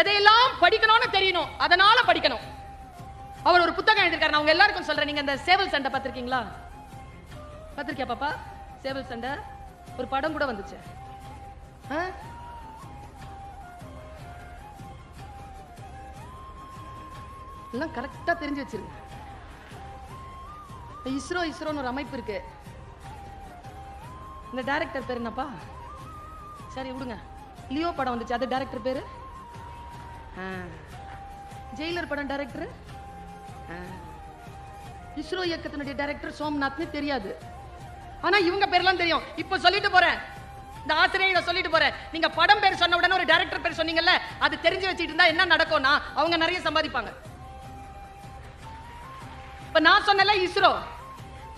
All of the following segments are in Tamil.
எதையெல்லாம் படிக்கணும்னு தெரியணும், அதனால படிக்கணும். அவர் ஒரு புத்தகம் எழுதிருக்காரு, நான் உங்க எல்லாருக்கும் சொல்றேன். நீங்க இந்த சேவல் சண்டை பார்த்திருக்கீங்களா? பார்த்திருக்கியா பாப்பா? சேவல் சண்டை ஒரு படம் கூட வந்துச்சு. எல்லாம் கரெக்டா தெரிஞ்சு வச்சிருங்க. இஸ்ரோன்னு ஒரு அமைப்பு இருக்கு. இந்த டைரக்டர் பேர் என்னப்பா? சரி விடுங்க. லியோ படம் வந்துச்சு, அது டைரக்டர் பேரு. ஜெயிலர் படம் டைரக்டர். இஸ்ரோ இயக்கத்தினுடைய டைரக்டர் சோம்நாத்னு தெரியாது, ஆனா இவங்க பேர்லாம் தெரியும். இப்ப சொல்லிட்டு போறேன், இந்த ஆசிரியரை சொல்லிட்டு போறேன். நீங்க படம் பேர் சொன்ன உடனே ஒரு டைரக்டர் பேர் சொன்னீங்கல்ல, அது தெரிஞ்சு வச்சுட்டு இருந்தா என்ன நடக்கும்னா அவங்க நிறைய சம்பாதிப்பாங்க. இப்ப நான் சொன்னல இஸ்ரோ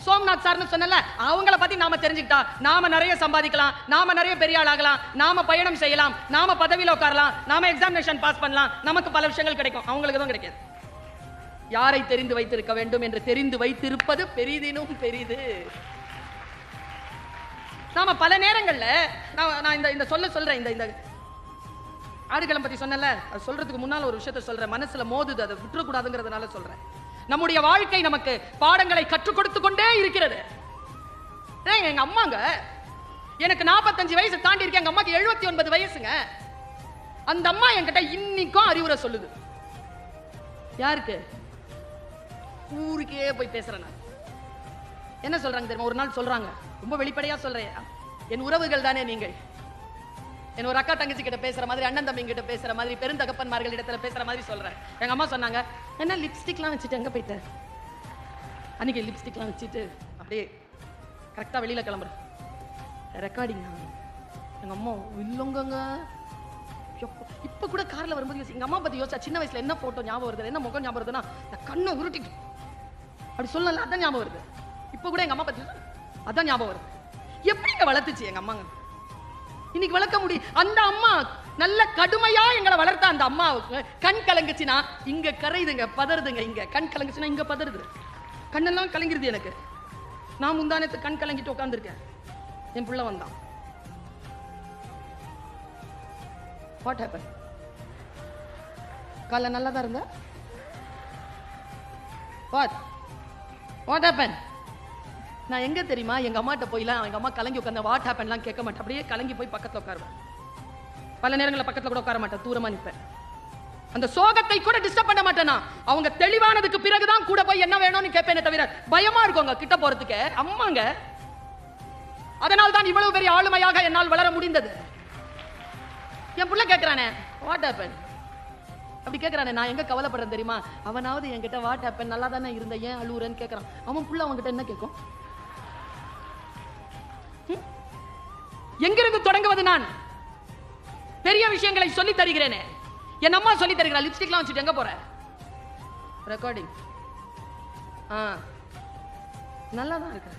சோம்நாத் சார்னு சொன்னல, அவங்கள பத்தி நாம தெரிஞ்சுக்கிட்டா நாம நிறைய சம்பாதிக்கலாம், நாம நிறைய பெரிய ஆளாகலாம், நாம பயணம் செய்யலாம், நாம பதவியில உட்காரலாம், நாம எக்ஸாமினேஷன் பாஸ் பண்ணலாம், நமக்கு பல விஷயங்கள் கிடைக்கும். அவங்களுக்கு தான் கிடைக்காது. யாரை தெரிந்து வைத்திருக்க வேண்டும் என்று தெரிந்து வைத்திருப்பது பெரிதினும் பெரிது. நாம பல நேரங்கள்ல நான் இந்த சொல்றேன். இந்த ஆடுகளம் பத்தி சொன்னல, அது சொல்றதுக்கு முன்னால ஒரு விஷயத்தை சொல்றேன். மனசுல மோதுது, அதை விட்டுறக்கூடாதுங்கிறதுனால சொல்றேன். நம்முடைய வாழ்க்கை நமக்கு பாடங்களை கற்றுக் கொடுத்து கொண்டே இருக்கிறது. எங்க அம்மாங்க, எனக்கு 45 வயசு தாண்டி இருக்கேன், எங்க அம்மாக்கு 79 வயசுங்க. அந்த அம்மா என்கிட்ட இன்னைக்கும் அறிவுரை சொல்லுது. யாருக்கு? ஊருக்கே போய் பேசுறேன். நான் என்ன சொல்றாங்க தெரியுமா? ஒரு நாள் சொல்றாங்க, ரொம்ப வெளிப்படையா சொல்றேன், என் உறவுகள் தானே நீங்கள், என் ஒரு அக்கா தங்கச்சி கிட்ட பேசுற மாதிரி, அண்ணன் தம்பி கிட்ட பேசுற மாதிரி, பெருந்தகப்பன்மார்கள் இடத்துல பேசுற மாதிரி சொல்றேன். எங்க அம்மா சொன்னாங்க, என்ன லிப்ஸ்டிக்லாம் வச்சுட்டு எங்க போயிட்ட? அன்னைக்கு லிப்ஸ்டிக்லாம் வச்சுட்டு அப்படியே கரெக்டா வெளியில கிளம்புறேன். ரெக்கார்டிங். எங்க அம்மா இல்லங்க, இப்ப கூட கார்ல வரும்போது எங்க அம்மா பத்தி யோசிச்சா, சின்ன வயசுல என்ன போட்டோ ஞாபகம் வருது, என்ன முகம் ஞாபகம் வருதுன்னா, கண்ணை உருட்டிட்டு அப்படி சொல்லல, அதான் ஞாபகம் வருது. இப்ப கூட எங்க அம்மா பத்தி அதான் ஞாபகம் வருது. எப்படிங்க வளர்த்துச்சு எங்க அம்மாங்க? இன்னைக்கு வளர்க்க முடியும். அந்த அம்மா நல்ல கடுமையா எங்களை வளர்த்த அந்த அம்மாவுக்கு கண் கலங்குச்சுன்னா இங்க கரையுதுங்க, பதறுதுங்க. இங்க கண் கலங்குச்சுன்னா இங்க பதறுது, கண்ணெல்லாம் கலங்கிருது எனக்கு. நான் முந்தானத்து கண் கலங்கிட்டு உட்கார்ந்துருக்கேன், என் புள்ள வந்தான். What happen? காலைல நல்லா தான் இருந்தா, வாட் ஹேப்பன்? நான் எங்க தெரியுமா, எங்க அம்மாட்ட போயிலாம் எங்க அம்மா கலங்கி உட்கார்ந்த வாட் ஹேப்பன்லாம் கேட்க மாட்டேன். அப்படியே கலங்கி போய் பக்கத்துல உட்காருவேன். பல நேரங்களில் பக்கத்துல கூட உட்கார மாட்டேன், தூரமா நிற்பேன். அந்த சோகத்தை கூட டிஸ்டர்ப் பண்ண மாட்டேனா. அவங்க தெளிவானதுக்கு பிறகுதான் கூட போய் என்ன வேணும்னு கேட்பேனே தவிர, பயமா இருக்குங்க கிட்ட போறதுக்கு. அம்மாங்க, அதனால் தான் இவ்வளவு பெரிய ஆளுமையாக என்னால் வளர முடிந்தது. என் புள்ள கேட்கிறானே வாட் ஹேப்பன் அப்படி கேட்கிறானே, நான் எங்க கவலைப்படுறேன் தெரியுமா? அவனாவது என்கிட்ட வாட் ஹேப்பன் நல்லா தானே இருந்த, ஏன் அழுவுறேன்னு கேட்கறான். அவன் புள்ள அவன்கிட்ட என்ன கேட்கும்? எங்கிருந்து தொடங்குவது? நான் பெரிய விஷயங்களை சொல்லி தருகிறேனே, என் அம்மா சொல்லி தருகிறா. லிப்ஸ்டிக்லாம் வச்சுட்டு எங்க போற? ரெக்கார்டிங். நல்லா தான் இருக்க,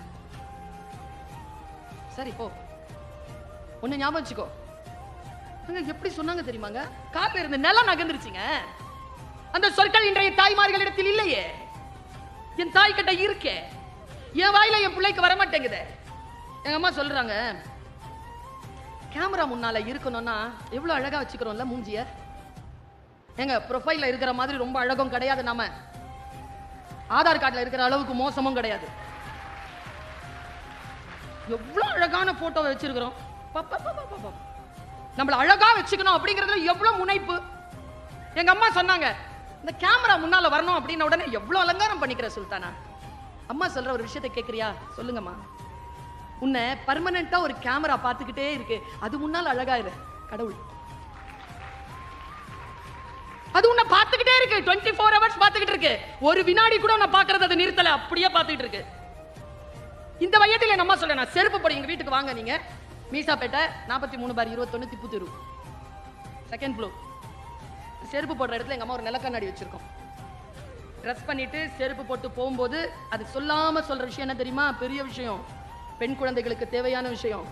சரி போ. ஒன்னு ஞாபகம் வச்சுக்கோ. எப்படி சொன்னாங்க தெரியுமாங்க? காலில் இருந்து நிலம் நகர்ந்துருச்சுங்க. அந்த சொற்கள் இன்றைய தாய்மார்களிடத்தில் இல்லையே. என் தாய் கிட்ட இருக்கே, என் வாயில என் பிள்ளைக்கு வர மாட்டேங்குது. எங்க அம்மா சொல்றாங்க, கேமரா முன்னால இருக்கணும்னா எவ்வளவு அழகா வச்சுக்கிறோம்ல மூஞ்சிய. எங்க ப்ரொஃபைல்ல இருக்கிற மாதிரி ரொம்ப அழகும் கிடையாது, நாம ஆதார் கார்டுல இருக்கிற அளவுக்கு மோசமும் கிடையாது. எவ்வளவு அழகான போட்டோ வச்சிருக்கிறோம். நம்மள அழகா வச்சுக்கணும் அப்படிங்கறதுல எவ்வளவு முனைப்பு. எங்க அம்மா சொன்னாங்க, இந்த கேமரா முன்னால வரணும் அப்படின்ன உடனே எவ்வளவு அலங்காரம் பண்ணிக்கிற சுல்தானா. அம்மா சொல்ற ஒரு விஷயத்தை கேட்கறியா? சொல்லுங்கம்மா. உன்னை பர்மனண்டா ஒரு கேமரா பார்த்துக்கிட்டே இருக்கு, அது முன்னால அழகா இரு. கடவுள் அது உன்னை பார்த்துக்கிட்டே இருக்கு, 24 hours பார்த்துக்கிட்டு இருக்கு. ஒரு வினாடி கூட உன்னை பார்க்கறது அது நிறுத்தல, அப்படியே பார்த்துக்கிட்டு இருக்கு. இந்த வயதில் என் அம்மா சொல்ல, நான் செருப்பு போட எங்க வீட்டுக்கு வாங்க, நீங்க மீசாப்பேட்டை 43/21 திப்பு தெரு, 2nd floor. செருப்பு போடுற இடத்துல எங்க அம்மா ஒரு நிலக்கண்ணாடி வச்சிருக்கோம். ட்ரெஸ் பண்ணிட்டு செருப்பு போட்டு போகும்போது அது சொல்லாம சொல்ற விஷயம் என்ன தெரியுமா? பெரிய விஷயம், பெண் குழந்தைகளுக்கு தேவையான விஷயம்.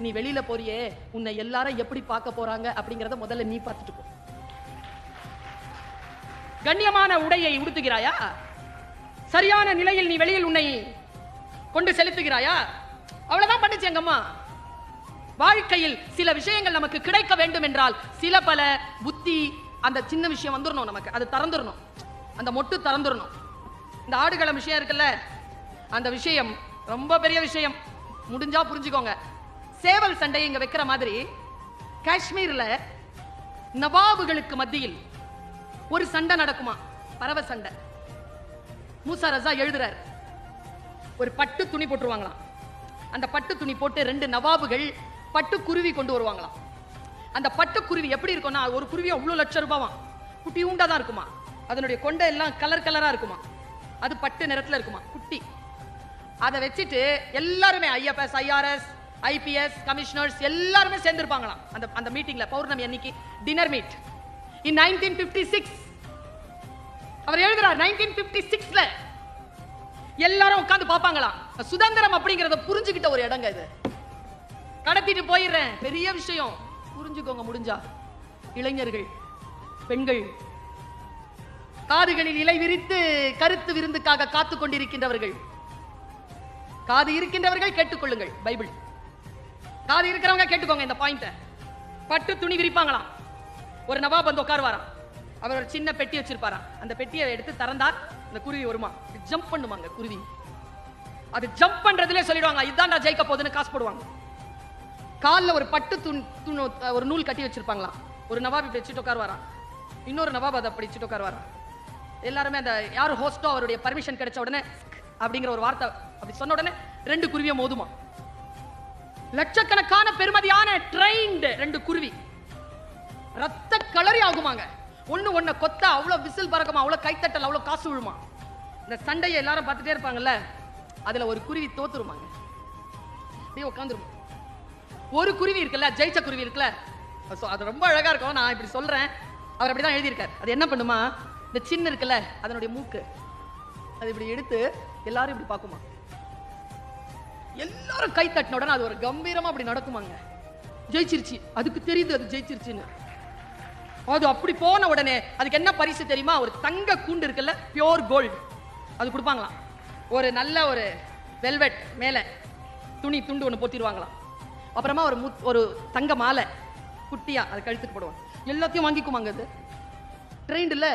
நீ வெளியில போறியே, உன்னை எல்லாரும் எப்படி பார்க்க போறாங்க அப்படிங்கறத முதல்ல நீ பார்த்துட்டு போ. கண்ணியமான உடையை உடுத்துகிறாயா? சரியான நிலையில் நீ வெளியில் உன்னை கொண்டு செலுத்துகிறாயா? அவ்வளவுதான் பண்ணுச்சு எங்க அம்மா. வாழ்க்கையில் சில விஷயங்கள் நமக்கு கிடைக்க வேண்டும் என்றால் சில பல புத்தி அந்த சின்ன விஷயம் வந்துடணும், நமக்கு அது திறந்துடணும், அந்த மொட்டு திறந்துடணும். இந்த ஆடுகளம் விஷயம் இருக்குல்ல, அந்த விஷயம் ரொம்ப பெரிய விஷயம், முடிஞ்சா புரிஞ்சுக்கோங்க. சேவல் சண்டையை இங்க வைக்கிற மாதிரி காஷ்மீர்ல நவாபுகளுக்கு மத்தியில் ஒரு சண்டை நடக்குமா, பறவை சண்டை. மூசா ரஸா எழுதுறார், ஒரு பட்டு துணி போட்டுருவாங்களாம். அந்த பட்டு துணி போட்டு 2 நவாபுகள் பட்டு குருவி கொண்டு வருவாங்களாம். அந்த பட்டு குருவி எப்படி இருக்கும்னா, ஒரு குருவி அவ்வளோ லட்சம் ரூபாவாம், குட்டி உண்டா தான் இருக்குமா, அதனுடைய கொண்டை எல்லாம் கலர் கலரா இருக்குமா, அது பட்டு நிறத்துல இருக்குமா, குட்டி. அதை வச்சுட்டு எல்லாருமே ஐஎஃப்எஸ், ஐஆர்எஸ், ஐபிஎஸ் கமிஷனர்ஸ் எல்லாருமே சேர்ந்திருப்பாங்களாம் அந்த அந்த மீட்டிங்ல. பௌர்ணமி அன்னைக்கு டின்னர் மீட் இன் 1956. அவர் எழுதுறார் 1956ல எல்லாரும் உட்கார்ந்து பார்ப்பாங்களாம். சுதந்திரம் அப்படிங்கறத புரிஞ்சுக்கிட்ட ஒரு இடங்க இது. கடத்திட்டு போயிடுறேன், பெரிய விஷயம், புரிஞ்சுக்கோங்க முடிஞ்சா. இளைஞர்கள், பெண்கள், காதுகளில் இலை விரித்து கருத்து விருந்துக்காக காத்து கொண்டிருக்கின்றவர்கள், காது இருக்கின்றவர்கள் கேட்டுக்கொள்ளுங்கள். பைபிள் காது இருக்கிறவங்க கேட்டுக்கோங்க இந்த பாயிண்ட. பட்டு துணி விரிப்பாங்களாம். ஒரு நவாப் வந்து உட்காருவாராம். அவர் ஒரு சின்ன பெட்டி வச்சிருப்பாராம். அந்த பெட்டியை எடுத்து திறந்தார், இந்த குருவி வருமா, ஜம்ப் பண்ணுவாங்க குருவி. அது ஜம்ப் பண்றதுல சொல்லிடுவாங்க, இதுதான் நான் ஜெயிக்க போகுதுன்னு காசு போடுவாங்க. காலில் ஒரு பட்டு ஒரு நூல் கட்டி வச்சிருப்பாங்களாம். ஒரு நவாப் இப்படி வச்சுட்டு உட்காருவாராம், இன்னொரு நவாப் அதை அப்படி வச்சுட்டு உட்காருவாராம். எல்லாருமே அந்த யார் ஹோஸ்டோ அவருடைய பர்மிஷன் கிடைச்ச உடனே அப்படிங்கிற ஒரு வார்த்தை அப்படி சொன்ன உடனே 2 குருவியை மோதுமா. லட்சக்கணக்கான பெருமதியான ட்ரெயின்டு 2 குருவி ரத்த கலரி ஆகுமாங்க. ஒண்ணு கொத்த அவ்வளவு விசில் பறக்குமா, அவ்வளவு கைத்தட்டல், அவ்வளவு காசு விழுமா. இந்த சண்டையை எல்லாரும் பார்த்துட்டே இருப்பாங்கல்ல, அதுல ஒரு குருவி தோத்துருமாங்க, அப்படியே உட்காந்துருமா. ஒரு குருவி இருக்குல்ல, ஜெயிச்ச குருவி இருக்குல்ல, அது ரொம்ப அழகா இருக்கும். நான் இப்படி சொல்றேன், அவர் அப்படிதான் எழுதியிருக்காரு. அது என்ன பண்ணுமா, இந்த சின்ன இருக்குல்ல அதனுடைய மூக்கு, அது இப்படி எடுத்து எல்லாரும் இப்படி பார்க்குமா. எல்லாரும் கை தட்டின உடனே அது ஒரு கம்பீரமா அப்படி நடக்குமாங்க. ஜெயிச்சிருச்சு, அதுக்கு தெரியுது அது ஜெயிச்சிருச்சுன்னு. அது அப்படி போன உடனே அதுக்கு என்ன பரிசு தெரியுமா, ஒரு தங்க கூண்டு இருக்குல்ல, பியோர் கோல்டு, அது கொடுப்பாங்களாம். ஒரு நல்ல ஒரு வெல்வெட் மேல துணி துண்டு ஒன்று போத்திடுவாங்களாம். அப்புறமா ஒரு தங்க மாலை குட்டியா அது கழுத்துக்கு போடுவாங்க. எல்லாத்தையும் வாங்கிக்குமாங்க. அது ட்ரெயின்ல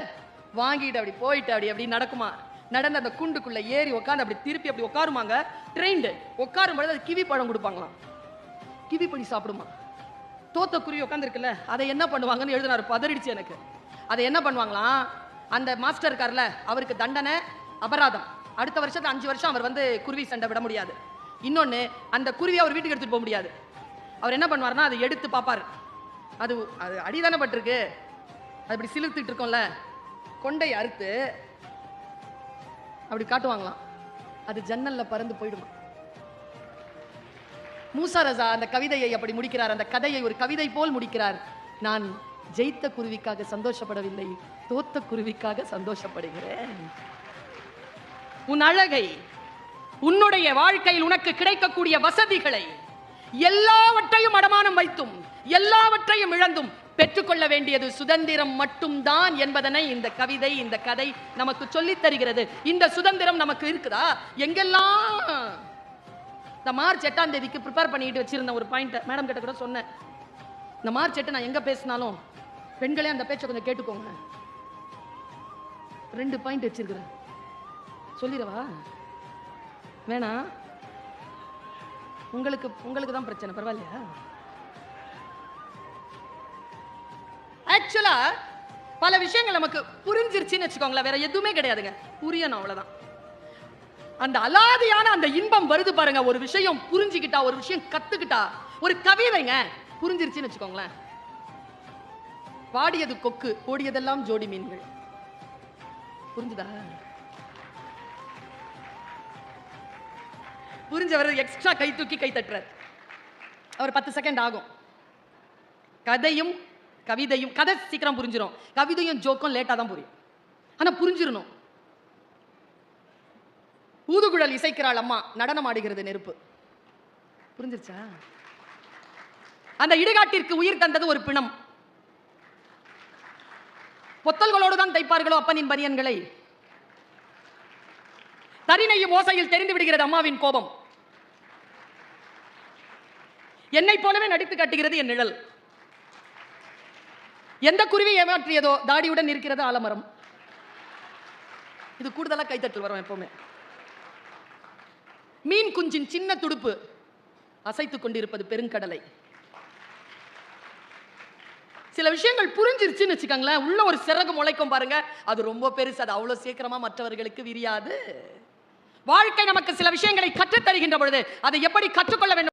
வாங்கிட்டு அப்படி போயிட்டு அப்படி அப்படி நடக்குமா. நடந்து அந்த குண்டுக்குள்ள ஏறி உட்காந்து அப்படி திருப்பி அப்படி உட்காருமாங்க. ட்ரெயின்டு உட்காரும் பொழுது அது கிவி பழம் கொடுப்பாங்களாம். கிவி பழி சாப்பிடுமா. தோத்த குருவி உட்காந்து இருக்குல்ல, அதை என்ன பண்ணுவாங்கன்னு எழுதினாரு, பதறிடுச்சு எனக்கு. அதை என்ன பண்ணுவாங்களாம், அந்த மாஸ்டர் இருக்கார்ல அவருக்கு தண்டனை அபராதம், அடுத்த வருஷத்துல 5 வருஷம் அவர் வந்து குருவி சண்டை விட முடியாது. இன்னொன்னு, அந்த குருவி அவர் வீட்டுக்கு எடுத்துட்டு போக முடியாது. அவர் என்ன பண்ணுவாருன்னா, அதை எடுத்து பார்ப்பாரு, அது அது அடிதானே பட்டிருக்கு, அது இப்படி சிலுத்துட்டு இருக்கோம்ல, கொண்டை அறுத்து அப்படி காட்டுவாங்களாம். அது ஜன்னல்ல பறந்து போயிடுமா. மூசா ரஸா அந்த கவிதையை அப்படி முடிக்கிறார், அந்த கதையை ஒரு கவிதை போல் முடிக்கிறார். நான் ஜெயித்த குருவிக்காக சந்தோஷப்படவில்லை, தோத்த குருவிக்காக சந்தோஷப்படுகிறேன். உன் அழகை, உன்னுடைய வாழ்க்கையில் உனக்கு கிடைக்கக்கூடிய வசதிகளை எல்லாவற்றையும் அடமானம் வைத்தும் எல்லாவற்றையும் இழந்தும் பெற்றுக்கொள்ள வேண்டியது சுதந்திரம் மட்டும்தான் என்பதனை இந்த கவிதை, இந்த கதை நமக்கு சொல்லித் தருகிறது. இந்த சுதந்திரம் நமக்கு இருக்குதா? எங்கெல்லாம் இந்த மார்ச் 8ஆம் தேதிக்கு ப்ரிப்பேர் பண்ணிட்டு வச்சிருந்த ஒரு பாயிண்ட் மேடம் கிட்ட கூட சொன்னேன். இந்த மார்ச் 8 நான் எங்க பேசினாலும் பெண்களே அந்த பேச்சை கொஞ்சம் கேட்டுக்கோங்க. 2 பாயிண்ட் வச்சிருக்கிறேன், சொல்லிடவா? வேணா, உங்களுக்கு தான் பிரச்சனை, பரவாயில்லையா? ஆக்சுவலா பல விஷயங்கள் நமக்கு புரிஞ்சிருச்சுன்னு வச்சுக்கோங்களேன், வேற எதுவுமே கிடையாதுங்க, புரியணும், அவ்வளவுதான். அந்த அலாதியான அந்த இன்பம் வருது பாருங்க, ஒரு விஷயம் புரிஞ்சுக்கிட்டா, ஒரு விஷயம் கத்துக்கிட்டா, ஒரு கவிதைங்க புரிஞ்சிருச்சுன்னு வச்சுக்கோங்களேன். பாடியது கொக்கு, ஓடியதெல்லாம் ஜோடி மீன்கள். புரிஞ்சுதா? புரிஞ்சவர் எக்ஸ்ட்ரா கை தூக்கி கை தட்டுறார். அவர் 10 செகண்ட் ஆகும். கதையும் கவிதையும், கதை சீக்கிரம் புரிஞ்சிடும், கவிதையும் ஜோக்கும் லேட்டா தான் புரியும், ஆனா புரிஞ்சிடணும். ஊதுகுழல் இசைக்கிறாள் அம்மா, நடனம் ஆடுகிறது நெருப்பு. புரிஞ்சிருச்சா? அந்த இடுகாட்டிற்கு உயிர் தந்தது ஒரு பிணம். பொத்தல்களோடு தான் தைப்பார்களோ அப்பனின் பனியன்களை. தரிணையும் ஓசையில் தெரிந்து விடுகிறது அம்மாவின் கோபம். என்னை போலவே நடித்து காட்டுகிறது என் நிழல். எந்த குருவி ஏமாற்றியதோ தாடியுடன் இருக்கிறது ஆலமரம். இது கூடுதலா கைத்தட்டல் வரும் எப்பவுமே. மீன் குஞ்சின் சின்ன துடுப்பு அசைத்துக் கொண்டிருப்பது பெருங்கடலை. சில விஷயங்கள் புரிஞ்சிருச்சுன்னு வச்சுக்கோங்களேன், உள்ள ஒரு சிறகு முளைக்கும் பாருங்க, அது ரொம்ப பெருசு, அது அவ்வளவு சீக்கிரமா மற்றவர்களுக்கு விரியாது. வாழ்க்கை நமக்கு சில விஷயங்களை கற்றுத் தருகின்ற பொழுது அதை எப்படி கற்றுக்கொள்ள வேண்டும்